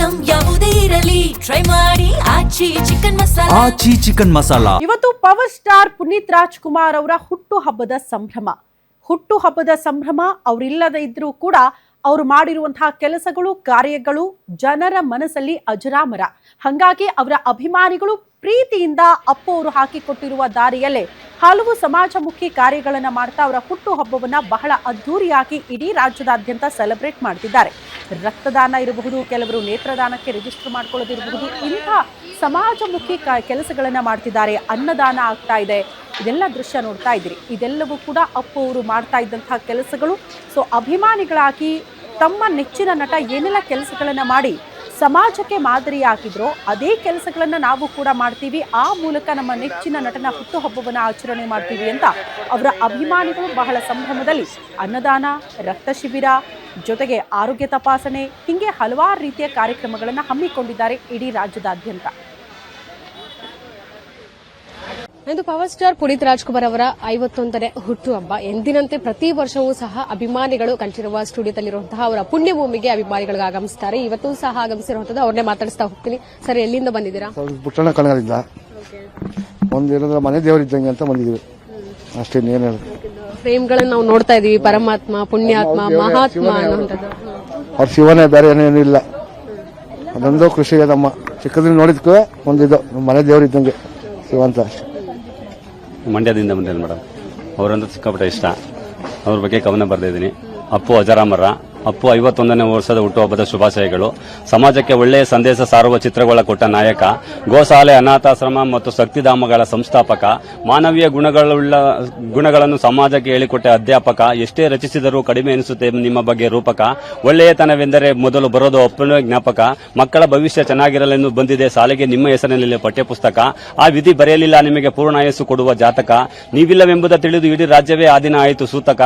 Item ಯಾವುದೇ ಇರಲಿ try ಮಾಡಿ ಆಚಿ ಚಿಕನ್ ಮಸಾಲಾ. ಆಚಿ ಚಿಕನ್ ಮಸಾಲಾ. ಇವತ್ತು ಪವರ್ ಸ್ಟಾರ್ ಪುನೀತ್ ರಾಜ್ಕುಮಾರ್ ಅವರ ಹುಟ್ಟುಹಬ್ಬದ ಸಂಭ್ರಮ ಅವರಿಲ್ಲದೆ ಇದ್ರೂ ಕೂಡ ಅವರು ಮಾಡಿರುವಂತಹ ಕೆಲಸಗಳು ಕಾರ್ಯಗಳು ಜನರ ಮನಸ್ಸಲ್ಲಿ ಅಜರಾಮರ. ಹಾಗಾಗಿ ಅವರ ಅಭಿಮಾನಿಗಳು ಪ್ರೀತಿಯಿಂದ ಅಪ್ಪು ಅವರು ಹಾಕಿಕೊಟ್ಟಿರುವ ದಾರಿಯಲ್ಲೇ ಹಲವು ಸಮಾಜಮುಖಿ ಕಾರ್ಯಗಳನ್ನು ಮಾಡ್ತಾ ಅವರ ಹುಟ್ಟುಹಬ್ಬವನ್ನ ಬಹಳ ಅದ್ಧೂರಿಯಾಗಿ ಇಡೀ ರಾಜ್ಯದಾದ್ಯಂತ ಸೆಲೆಬ್ರೇಟ್ ಮಾಡ್ತಿದ್ದಾರೆ. ರಕ್ತದಾನ ಇರಬಹುದು, ಕೆಲವರು ನೇತ್ರದಾನಕ್ಕೆ ರಿಜಿಸ್ಟರ್ ಮಾಡ್ಕೊಳ್ಳೋದಿರಬಹುದು, ಇಂಥ ಸಮಾಜಮುಖಿ ಕೆಲಸಗಳನ್ನ ಮಾಡ್ತಿದ್ದಾರೆ. ಅನ್ನದಾನ ಆಗ್ತಾ ಇದೆ, ಇದೆಲ್ಲ ದೃಶ್ಯ ನೋಡ್ತಾ ಇದ್ದೀರಿ. ಇದೆಲ್ಲವೂ ಕೂಡ ಅಪ್ಪು ಅವರು ಮಾಡ್ತಾ ಇದ್ದಂತಹ ಕೆಲಸಗಳು. ಸೊ ಅಭಿಮಾನಿಗಳಾಗಿ ತಮ್ಮ ನೆಚ್ಚಿನ ನಟ ಏನೆಲ್ಲ ಕೆಲಸಗಳನ್ನ ಮಾಡಿ ಸಮಾಜಕ್ಕೆ ಮಾದರಿಯಾಗಿದ್ರೋ ಅದೇ ಕೆಲಸಗಳನ್ನ ನಾವು ಕೂಡ ಮಾಡ್ತೀವಿ, ಆ ಮೂಲಕ ನಮ್ಮ ನೆಚ್ಚಿನ ನಟನ ಹುಟ್ಟುಹಬ್ಬವನ್ನು ಆಚರಣೆ ಮಾಡ್ತೀವಿ ಅಂತ ಅವರ ಅಭಿಮಾನಿಗಳು ಬಹಳ ಸಂಭ್ರಮದಲ್ಲಿ ಅನ್ನದಾನ, ರಕ್ತ ಶಿಬಿರ, ಜೊತೆಗೆ ಆರೋಗ್ಯ ತಪಾಸಣೆ, ಹೀಗೆ ಹಲವಾರು ರೀತಿಯ ಕಾರ್ಯಕ್ರಮಗಳನ್ನು ಹಮ್ಮಿಕೊಂಡಿದ್ದಾರೆ ಇಡೀ ರಾಜ್ಯದಾದ್ಯಂತ. ಇಂದು ಪವರ್ ಸ್ಟಾರ್ ಪುನೀತ್ ರಾಜ್ಕುಮಾರ್ ಅವರ 51ನೇ ಹುಟ್ಟುಹಬ್ಬ. ಎಂದಿನಂತೆ ಪ್ರತಿ ವರ್ಷವೂ ಸಹ ಅಭಿಮಾನಿಗಳು ಕಂಠೀರವ ಸ್ಟುಡಿಯೋದಲ್ಲಿರುವಂತಹ ಅವರ ಪುಣ್ಯಭೂಮಿಗೆ ಅಭಿಮಾನಿಗಳಿಗೆ ಆಗಮಿಸುತ್ತಾರೆ. ಇವತ್ತು ಸಹ ಆಗಮಿಸಿರುವಂತದ್ದು. ಅವ್ರನ್ನೇ ಮಾತಾಡಿಸ್ತಾ ಹೋಗ್ತೀನಿ. ಸರ್, ಎಲ್ಲಿಂದ ಬಂದಿದ್ದೀರಾ? ಪುಟ್ಟಣ ಕಣಗಳಿಂದ ಒಂದು ಮನೆ ದೇವರಿದ್ದಂಗೆ ಅಂತ ಬಂದಿದ್ದೀವಿ ಅಷ್ಟೇ. ಫ್ರೇಮ್ಗಳನ್ನು ನಾವು ನೋಡ್ತಾ ಇದೀವಿ. ಪರಮಾತ್ಮ, ಪುಣ್ಯಾತ್ಮ, ಮಹಾತ್ಮ ಅನ್ನುವಂಥದ್ದು. ಅವ್ರ ಶಿವನೇ, ಬೇರೆ ಏನೇನು ಇಲ್ಲ. ಅದೊಂದು ಖುಷಿ ನಮ್ಮ ಚಿಕ್ಕದ್ರಿಂದ ನೋಡಿದ್ಕೂ ಒಂದಿದ್ದು ಮನೆ ದೇವರಿದ್ದಂಗೆ ಶಿವ ಅಂತ ಅಷ್ಟೇ. ಮಂಡ್ಯದಿಂದ ಬಂದಿದ್ದೀನಿ ಮೇಡಮ್. ಅವರಂದ್ರೆ ಸಿಕ್ಕಾಪಟ್ಟೆ ಇಷ್ಟ. ಅವ್ರ ಬಗ್ಗೆ ಕವನ ಬರೆದಿದ್ದೀನಿ. ಅಪ್ಪು ಅಜರಾಮರ. ಅಪ್ಪು 51ನೇ ವರ್ಷದ ಹುಟ್ಟುಹಬ್ಬದ ಶುಭಾಶಯಗಳು. ಸಮಾಜಕ್ಕೆ ಒಳ್ಳೆಯ ಸಂದೇಶ ಸಾರುವ ಚಿತ್ರಗಳ ಕೊಟ್ಟ ನಾಯಕ, ಗೋಶಾಲೆ, ಅನಾಥಾಶ್ರಮ ಮತ್ತು ಶಕ್ತಿಧಾಮಗಳ ಸಂಸ್ಥಾಪಕ, ಮಾನವೀಯ ಗುಣಗಳನ್ನು ಸಮಾಜಕ್ಕೆ ಹೇಳಿಕೊಟ್ಟ ಅಧ್ಯಾಪಕ, ಎಷ್ಟೇ ರಚಿಸಿದರೂ ಕಡಿಮೆ ಎನಿಸುತ್ತೆ ನಿಮ್ಮ ಬಗ್ಗೆ ರೂಪಕ, ಒಳ್ಳೆಯತನವೆಂದರೆ ಮೊದಲು ಬರೋದು ಅಪ್ಪನ ಜ್ಞಾಪಕ, ಮಕ್ಕಳ ಭವಿಷ್ಯ ಚೆನ್ನಾಗಿರಲೆಂದು ಬಂದಿದೆ ಶಾಲೆಗೆ ನಿಮ್ಮ ಹೆಸರಿನಲ್ಲಿ ಪಠ್ಯಪುಸ್ತಕ, ಆ ವಿಧಿ ಬರೆಯಲಿಲ್ಲ ನಿಮಗೆ ಪೂರ್ಣಾಯಸ್ಸು ಕೊಡುವ ಜಾತಕ, ನೀವಿಲ್ಲವೆಂಬುದ ತಿಳಿದು ಇಡೀ ರಾಜ್ಯವೇ ಆ ದಿನ ಆಯಿತು ಸೂತಕ,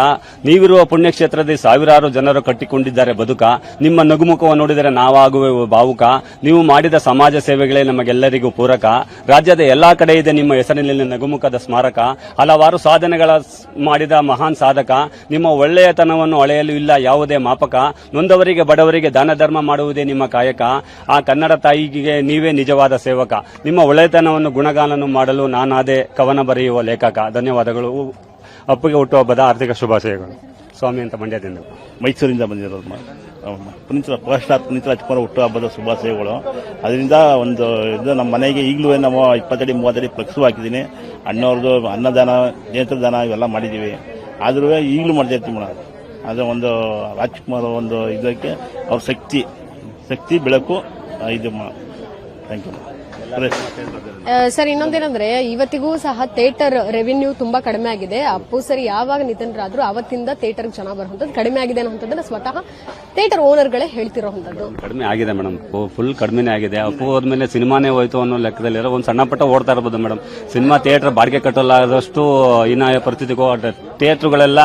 ನೀವಿರುವ ಪುಣ್ಯಕ್ಷೇತ್ರದಲ್ಲಿ ಸಾವಿರಾರು ಜನರು ಕಟ್ಟಿಕೊಂಡಿದ್ದಾರೆ ಬದುಕ, ನಿಮ್ಮ ನಗುಮುಖವನ್ನು ನೋಡಿದರೆ ನಾವಾಗುವೆವು ಭಾವುಕ, ನೀವು ಮಾಡಿದ ಸಮಾಜ ಸೇವೆಗಳೇ ನಮಗೆಲ್ಲರಿಗೂ ಪೂರಕ, ರಾಜ್ಯದ ಎಲ್ಲಾ ಕಡೆ ಇದೆ ನಿಮ್ಮ ಹೆಸರಿನಲ್ಲಿ ನಗುಮುಖದ ಸ್ಮಾರಕ, ಹಲವಾರು ಸಾಧನೆಗಳ ಮಾಡಿದ ಮಹಾನ್ ಸಾಧಕ, ನಿಮ್ಮ ಒಳ್ಳೆಯತನವನ್ನು ಅಳೆಯಲು ಇಲ್ಲ ಯಾವುದೇ ಮಾಪಕ, ನೊಂದವರಿಗೆ ಬಡವರಿಗೆ ದಾನ ಧರ್ಮ ಮಾಡುವುದೇ ನಿಮ್ಮ ಕಾಯಕ, ಆ ಕನ್ನಡ ತಾಯಿಗೆ ನೀವೇ ನಿಜವಾದ ಸೇವಕ, ನಿಮ್ಮ ಒಳ್ಳೆಯತನವನ್ನು ಗುಣಗಾನನ್ನು ಮಾಡಲು ನಾನಾದೇ ಕವನ ಬರೆಯುವ ಲೇಖಕ. ಧನ್ಯವಾದಗಳು. ಅಪ್ಪುಗೆ ಹುಟ್ಟುಹಬ್ಬದ ಆರ್ಥಿಕ ಶುಭಾಶಯಗಳು. ಸ್ವಾಮಿ ಅಂತ ಮಂಡ್ಯದಿಂದ. ಮೈಸೂರಿಂದ ಬಂದಿರೋದು ಪವರ್ ಸ್ಟಾರ್ ಪುನೀತ್ ರಾಜ್ಕುಮಾರ್ ಹುಟ್ಟುಹಬ್ಬದ ಶುಭಾಶಯಗಳು. ಅದರಿಂದ ಒಂದು ಇದು ನಮ್ಮ ಮನೆಗೆ ಈಗಲೂ ನಾವು 20 ಅಡಿ 30 ಅಡಿ ಫ್ಲೆಕ್ಸು ಹಾಕಿದ್ದೀನಿ. ಅಣ್ಣವ್ರದ್ದು ಅನ್ನದಾನ, ನೇತ್ರದಾನ ಇವೆಲ್ಲ ಮಾಡಿದ್ದೀವಿ. ಆದ್ರೂ ಈಗಲೂ ಮಾಡ್ತಾ ಇರ್ತೀವಿ ಮೇಡಮ್. ಅದು ಒಂದು ರಾಜ್ಕುಮಾರ್ ಒಂದು ಇದಕ್ಕೆ ಅವ್ರ ಶಕ್ತಿ ಬೆಳಕು ಇದು. Thank you. ಸರ್, ಇನ್ನೊಂದೇನಂದ್ರೆ ಇವತ್ತಿಗೂ ಸಹ ಥಿಯೇಟರ್ ರೆವಿನ್ಯೂ ತುಂಬಾ ಕಡಿಮೆ ಆಗಿದೆ. ಅಪ್ಪು ಸರ್ ಯಾವಾಗ ನಿಧನರಾದ್ರೂ ಅವತ್ತಿಂದ ಥಿಯೇಟರ್ ಜನ ಬರುವಂತದ್ದು ಕಡಿಮೆ ಆಗಿದೆ ಅನ್ನೋದನ್ನ ಸ್ವತಃ ಥಿಯೇಟರ್ ಓನರ್ಗಳೇ ಹೇಳ್ತಿರೋಂಥದ್ದು. ಕಡಿಮೆ ಆಗಿದೆ ಮೇಡಮ್, ಫುಲ್ ಕಡಿಮೆನೇ ಆಗಿದೆ. ಅಪ್ಪು ಹೋದ್ಮೇಲೆ ಸಿನಿಮಾನೇ ಹೋಯ್ತು ಅನ್ನೋ ಲೆಕ್ಕದಲ್ಲಿರೋ ಒಂದು ಸಣ್ಣ ಪಟ್ಟ ಓಡ್ತಾ ಇರಬಹುದು ಮೇಡಮ್. ಸಿನಿಮಾ ಥಿಯೇಟರ್ ಬಾಡಿಗೆ ಕಟ್ಟಲಾದಷ್ಟು ಹೀನಾಯ ಪರಿಸ್ಥಿತಿಗೂ ಥಿಯೇಟರ್ಗಳೆಲ್ಲ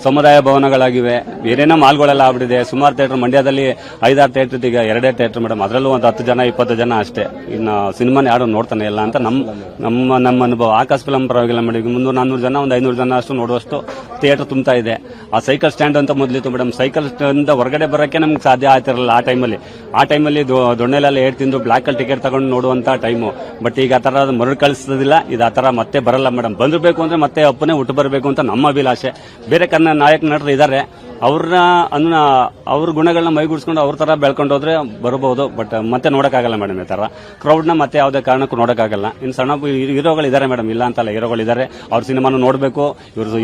ಸಮುದಾಯ ಭವನಗಳಾಗಿವೆ. ಏನೇನೋ ಮಾಲ್ಗಳೆಲ್ಲ ಆಗ್ಬಿಟ್ಟಿದೆ. ಸುಮಾರು ಥಿಯೇಟರ್ ಮಂಡ್ಯದಲ್ಲಿ 5-6 ಥಿಯೇಟರ್, ಈಗ 2 ಥಿಯೇಟರ್ ಮೇಡಮ್. ಅದರಲ್ಲೂ ಒಂದು 10 ಜನ 20 ಜನ ಅಷ್ಟೇ. ಇನ್ನು ಸಿನಿಮಾನ ಯಾರು ನೋಡ್ತಾನೆ ಇಲ್ಲ ಅಂತ ನಮ್ಮ ಅನುಭವ. ಆಕಾಶ ಫಿಲಂ ಪರವಾಗಿಲ್ಲ ಮೇಡಮ್. 300-400 ಜನ, ಒಂದು 500 ಜನ ಅಷ್ಟು ನೋಡುವಷ್ಟು ಥಿಯೇಟರ್ ತುಂಬ್ತಾ ಇದೆ. ಆ ಸೈಕಲ್ ಸ್ಟ್ಯಾಂಡ್ ಅಂತ ಮೊದಲಿತ್ತು ಮೇಡಮ್. ಸೈಕಲ್ ಸ್ಟ್ಯಾಂಡ್ ಹೊರಗಡೆ ಬರೋಕ್ಕೆ ನಮ್ಗೆ ಸಾಧ್ಯ ಆಗ್ತಿರಲಿಲ್ಲ ಆ ಟೈಮಲ್ಲಿ ದೊಣ್ಣೆಲೆಲ್ಲ ಏಟ್ ತಿಂದು ಬ್ಲಾಕಲ್ಲಿ ಟಿಕೆಟ್ ತಗೊಂಡು ನೋಡುವಂತ ಟೈಮು. ಬಟ್ ಈಗ ಆ ಥರ ಮರಳು ಕಳಿಸೋದಿಲ್ಲ. ಇದು ಆ ಥರ ಮತ್ತೆ ಬರಲ್ಲ ಮೇಡಮ್. ಬಂದಿರಬೇಕು ಅಂದ್ರೆ ಮತ್ತೆ ಅಪ್ಪನೇ ಹುಟ್ಟು ಬರಬೇಕು ಅಂತ ನಮ್ಮ ಅಭಿಲಾಷೆ. ಬೇರೆ ನಾಯಕ ನಟರು ಇದ್ದಾರೆ, ಅವ್ರ ಗುಣಗಳನ್ನ ಮೈಗೂಡಿಸ್ಕೊಂಡು ಅವ್ರ ತರ ಬೆಳ್ಕೊಂಡು ಹೋದ್ರೆ ಬರಬಹುದು. ಬಟ್ ಮತ್ತೆ ನೋಡಕ್ಕಾಗಲ್ಲ ಮೇಡಮ್. ಈ ತರ ಕ್ರೌಡ್ನ ಮತ್ತೆ ಯಾವುದೇ ಕಾರಣಕ್ಕೂ ನೋಡಕ್ಕಾಗಲ್ಲ. ಇನ್ನು ಸಣ್ಣ ಹೀರೋಗಳು ಇದಾರೆ ಮೇಡಮ್, ಇಲ್ಲ ಅಂತಲ್ಲ, ಹೀರೋಗಳು ಇದಾರೆ. ಅವ್ರ ಸಿನಿಮಾನು ನೋಡಬೇಕು.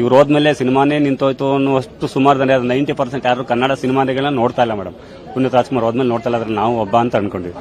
ಇವ್ರು ಹೋದ್ಮೇಲೆ ಸಿನಿಮಾನೇ ನಿಂತೋಯ್ತು ಅನ್ನುವಷ್ಟು ಸುಮಾರು ಜನ 90% ಯಾರು ಕನ್ನಡ ಸಿನಿಮಾಗಳನ್ನ ನೋಡ್ತಾ ಇಲ್ಲ ಮೇಡಮ್. ಪುನೀತ್ ರಾಜ್ಕುಮಾರ್ ಹೋದ್ಮೇಲೆ ನೋಡ್ತಾ ಇಲ್ಲ. ನಾವು ಒಬ್ಬ ಅಂತ ಅನ್ಕೊಂಡಿವಿ.